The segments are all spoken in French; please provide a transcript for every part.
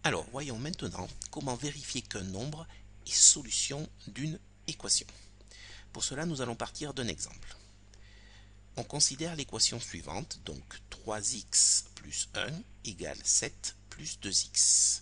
Alors, voyons maintenant comment vérifier qu'un nombre est solution d'une équation. Pour cela, nous allons partir d'un exemple. On considère l'équation suivante, donc 3x plus 1 égale 7 plus 2x.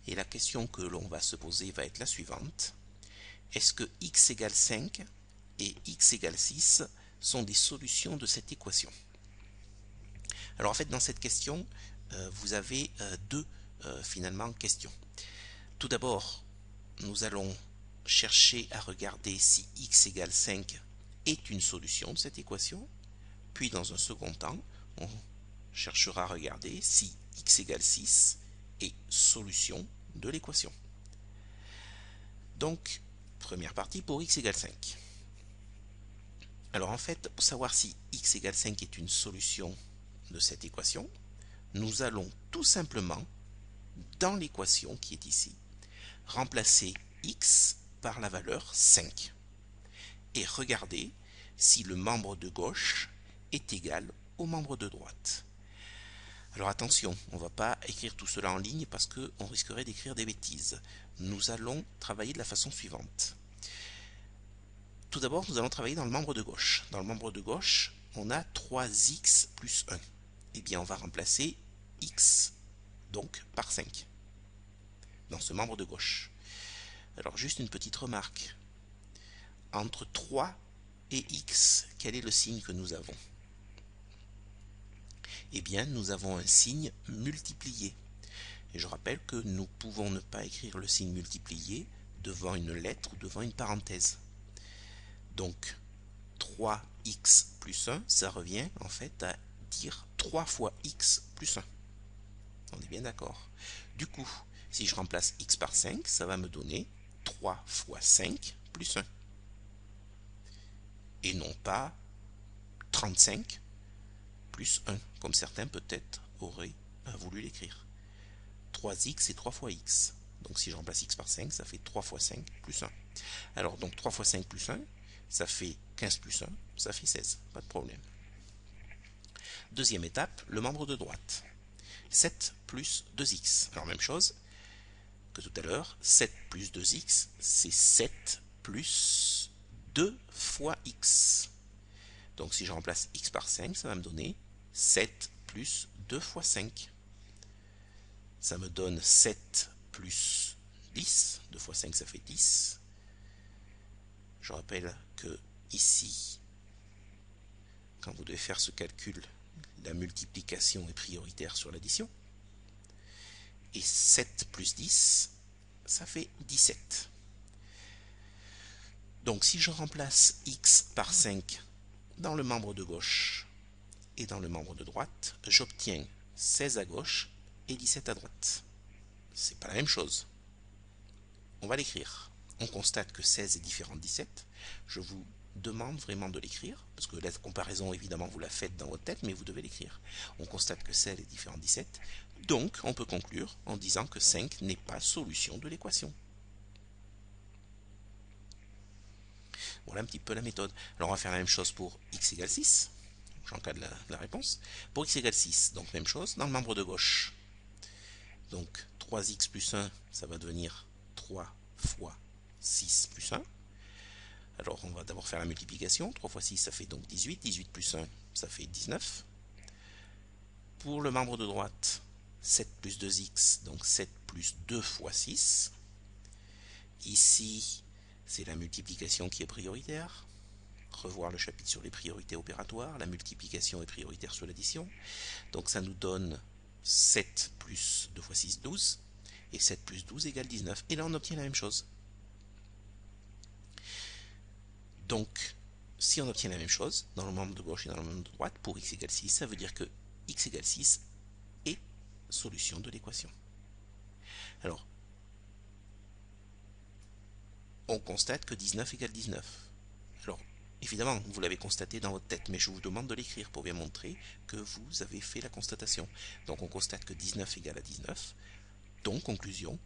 Et la question que l'on va se poser va être la suivante. Est-ce que x égale 5 et x égale 6 sont des solutions de cette équation? Alors en fait, dans cette question, vous avez deux finalement questions. Tout d'abord, nous allons chercher à regarder si x égale 5 est une solution de cette équation. Puis dans un second temps, on cherchera à regarder si x égale 6 est solution de l'équation. Donc, première partie pour x égale 5. Alors en fait, pour savoir si x égale 5 est une solution de cette équation, nous allons tout simplement, dans l'équation qui est ici, remplacer x par la valeur 5 et regarder si le membre de gauche est égal au membre de droite. Alors attention, on ne va pas écrire tout cela en ligne parce qu'on risquerait d'écrire des bêtises. Nous allons travailler de la façon suivante. Tout d'abord, nous allons travailler dans le membre de gauche. Dans le membre de gauche, on a 3x plus 1. Eh bien, on va remplacer x donc par 5 dans ce membre de gauche. Alors, juste une petite remarque. Entre 3 et x, quel est le signe que nous avons? Eh bien, nous avons un signe multiplié. Et je rappelle que nous pouvons ne pas écrire le signe multiplié devant une lettre ou devant une parenthèse. Donc, 3x plus 1, ça revient en fait à dire 3 fois x plus 1. On est bien d'accord. Du coup, si je remplace x par 5, ça va me donner 3 fois 5 plus 1. Et non pas 35 plus 1, comme certains peut-être auraient voulu l'écrire. 3x et 3 fois x. Donc si je remplace x par 5, ça fait 3 fois 5 plus 1. Alors donc 3 fois 5 plus 1, ça fait 15 plus 1, ça fait 16. Pas de problème. Deuxième étape, le membre de droite. 7 plus 2x. Alors même chose que tout à l'heure, 7 plus 2x, c'est 7 plus 2 fois x. Donc si je remplace x par 5, ça va me donner 7 plus 2 fois 5. Ça me donne 7 plus 10. 2 fois 5, ça fait 10. Je rappelle que ici, quand vous devez faire ce calcul, la multiplication est prioritaire sur l'addition. Et 7 plus 10, ça fait 17. Donc si je remplace x par 5 dans le membre de gauche et dans le membre de droite, j'obtiens 16 à gauche et 17 à droite. C'est pas la même chose. On va l'écrire. On constate que 16 est différent de 17. Je vous demande vraiment de l'écrire, parce que la comparaison, évidemment, vous la faites dans votre tête, mais vous devez l'écrire. On constate que 16 est différent de 17. Donc, on peut conclure en disant que 5 n'est pas solution de l'équation. Voilà un petit peu la méthode. Alors, on va faire la même chose pour x égale 6. J'encadre la réponse. Pour x égale 6, donc même chose, dans le membre de gauche. Donc, 3x plus 1, ça va devenir 3 fois 6 plus 1. Alors, on va d'abord faire la multiplication. 3 fois 6, ça fait donc 18. 18 plus 1, ça fait 19. Pour le membre de droite, 7 plus 2x, donc 7 plus 2 fois 6. Ici, c'est la multiplication qui est prioritaire. Revoir le chapitre sur les priorités opératoires. La multiplication est prioritaire sur l'addition. Donc, ça nous donne 7 plus 2 fois 6, 12. Et 7 plus 12 égale 19. Et là, on obtient la même chose. Donc, si on obtient la même chose dans le membre de gauche et dans le membre de droite, pour x égale 6, ça veut dire que x égale 6 est solution de l'équation. Alors, on constate que 19 égale 19. Alors, évidemment, vous l'avez constaté dans votre tête, mais je vous demande de l'écrire pour bien montrer que vous avez fait la constatation. Donc, on constate que 19 égale à 19. Donc, conclusion,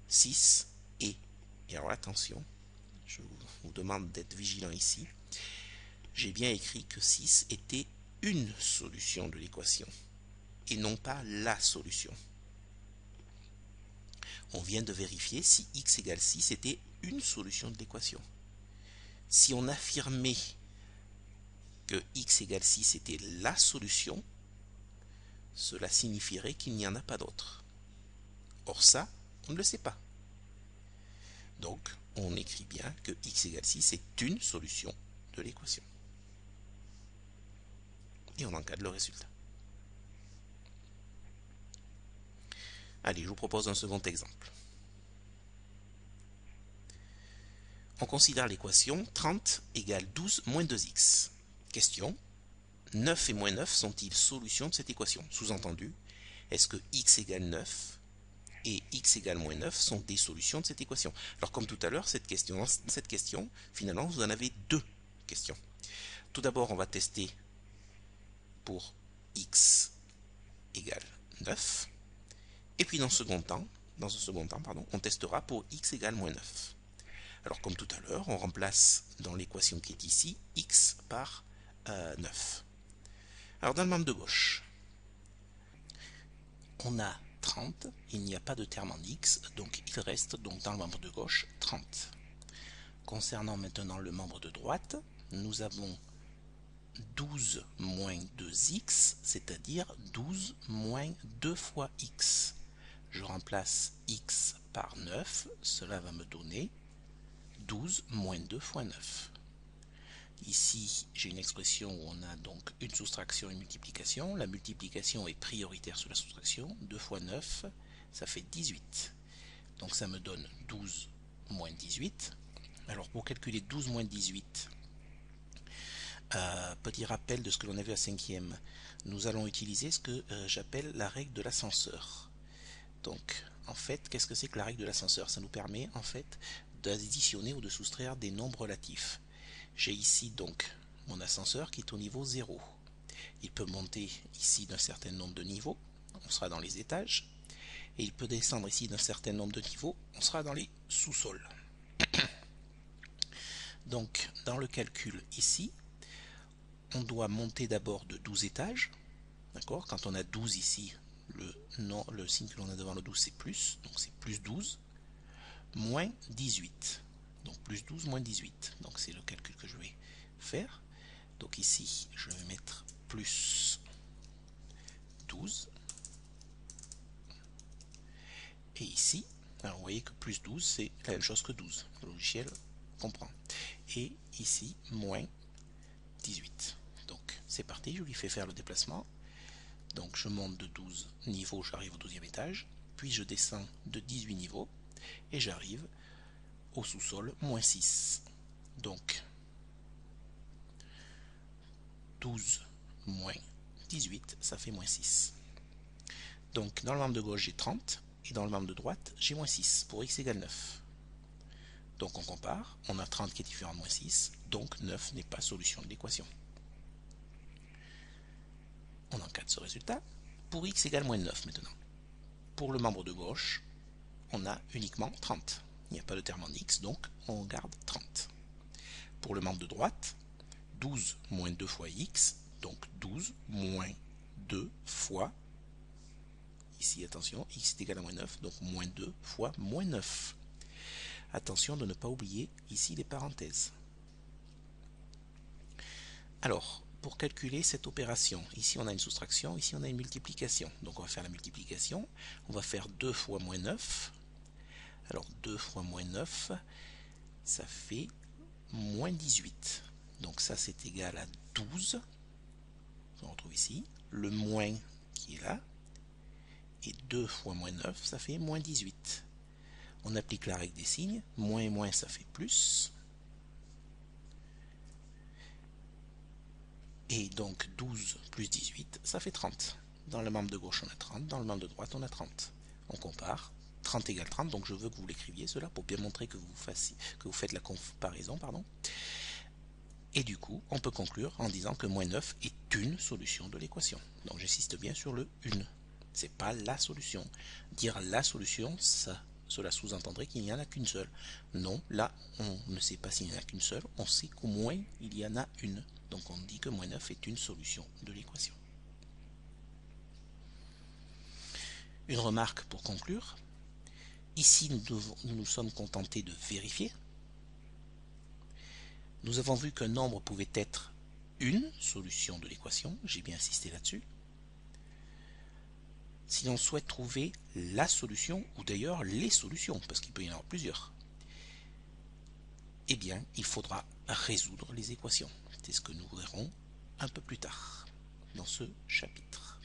6 est. Et alors, attention, je vous demande d'être vigilant ici. J'ai bien écrit que 6 était une solution de l'équation et non pas la solution. On vient de vérifier si x égale 6 était une solution de l'équation. Si on affirmait que x égale 6 était la solution, cela signifierait qu'il n'y en a pas d'autre. Or ça, on ne le sait pas. Donc, on écrit bien que x égale 6 est une solution de l'équation. Et on encadre le résultat. Allez, je vous propose un second exemple. On considère l'équation 30 égale 12 moins 2x. Question, 9 et moins 9 sont-ils solutions de cette équation? Sous-entendu, est-ce que x égale 9 et x égale moins 9 sont des solutions de cette équation? Alors comme tout à l'heure, cette question, finalement, vous en avez deux questions. Tout d'abord, on va tester pour x égale 9. Et puis dans un second temps, on testera pour x égale moins 9. Alors comme tout à l'heure, on remplace dans l'équation qui est ici, x par 9. Alors dans le membre de gauche, on a 30, il n'y a pas de terme en x, donc il reste donc dans le membre de gauche 30. Concernant maintenant le membre de droite, nous avons 12 moins 2x, c'est-à-dire 12 moins 2 fois x. Je remplace x par 9, cela va me donner 12 moins 2 fois 9. Ici, j'ai une expression où on a donc une soustraction et une multiplication. La multiplication est prioritaire sur la soustraction. 2 fois 9, ça fait 18. Donc ça me donne 12 moins 18. Alors pour calculer 12 moins 18, petit rappel de ce que l'on a vu à 5e, nous allons utiliser ce que j'appelle la règle de l'ascenseur. Donc en fait, qu'est-ce que c'est que la règle de l'ascenseur? Ça nous permet en fait d'additionner ou de soustraire des nombres relatifs. J'ai ici donc mon ascenseur qui est au niveau 0. Il peut monter ici d'un certain nombre de niveaux, on sera dans les étages, et il peut descendre ici d'un certain nombre de niveaux, on sera dans les sous-sols. Donc dans le calcul ici, on doit monter d'abord de 12 étages, d'accord? Quand on a 12 ici, le signe que l'on a devant le 12 c'est plus, donc c'est plus 12, moins 18. Donc plus 12 moins 18. Donc c'est le calcul que je vais faire. Donc ici, je vais mettre plus 12. Et ici, alors vous voyez que plus 12, c'est la même chose que 12. Le logiciel comprend. Et ici, moins 18. Donc c'est parti, je lui fais faire le déplacement. Donc je monte de 12 niveaux, j'arrive au 12e étage. Puis je descends de 18 niveaux. Et j'arrive au sous-sol, moins 6. Donc 12 moins 18, ça fait moins 6. Donc dans le membre de gauche, j'ai 30, et dans le membre de droite, j'ai moins 6, pour x égale 9. Donc on compare, on a 30 qui est différent de moins 6, donc 9 n'est pas solution de l'équation. On encadre ce résultat. Pour x égale moins 9 maintenant. Pour le membre de gauche, on a uniquement 30. Il n'y a pas de terme en x, donc on garde 30. Pour le membre de droite, 12 moins 2 fois x, donc 12 moins 2 fois, ici attention, x est égal à moins 9, donc moins 2 fois moins 9. Attention de ne pas oublier ici les parenthèses. Alors, pour calculer cette opération, ici on a une soustraction, ici on a une multiplication. Donc on va faire la multiplication, on va faire 2 fois moins 9. Alors 2 fois moins 9, ça fait moins 18. Donc ça c'est égal à 12. On retrouve ici le moins qui est là. Et 2 fois moins 9, ça fait moins 18. On applique la règle des signes. Moins et moins, ça fait plus. Et donc 12 plus 18, ça fait 30. Dans le membre de gauche, on a 30. Dans le membre de droite, on a 30. On compare. 30 égale 30, donc je veux que vous l'écriviez cela pour bien montrer que vous faites la comparaison. Et du coup, on peut conclure en disant que moins 9 est une solution de l'équation. Donc j'insiste bien sur le une. C'est pas la solution. Dire la solution, cela sous-entendrait qu'il n'y en a qu'une seule. Non, là, on ne sait pas s'il n'y en a qu'une seule, on sait qu'au moins il y en a une. Donc on dit que moins 9 est une solution de l'équation. Une remarque pour conclure. Ici, nous nous sommes contentés de vérifier. Nous avons vu qu'un nombre pouvait être une solution de l'équation, j'ai bien insisté là-dessus. Si l'on souhaite trouver la solution, ou d'ailleurs les solutions, parce qu'il peut y en avoir plusieurs, eh bien, il faudra résoudre les équations. C'est ce que nous verrons un peu plus tard dans ce chapitre.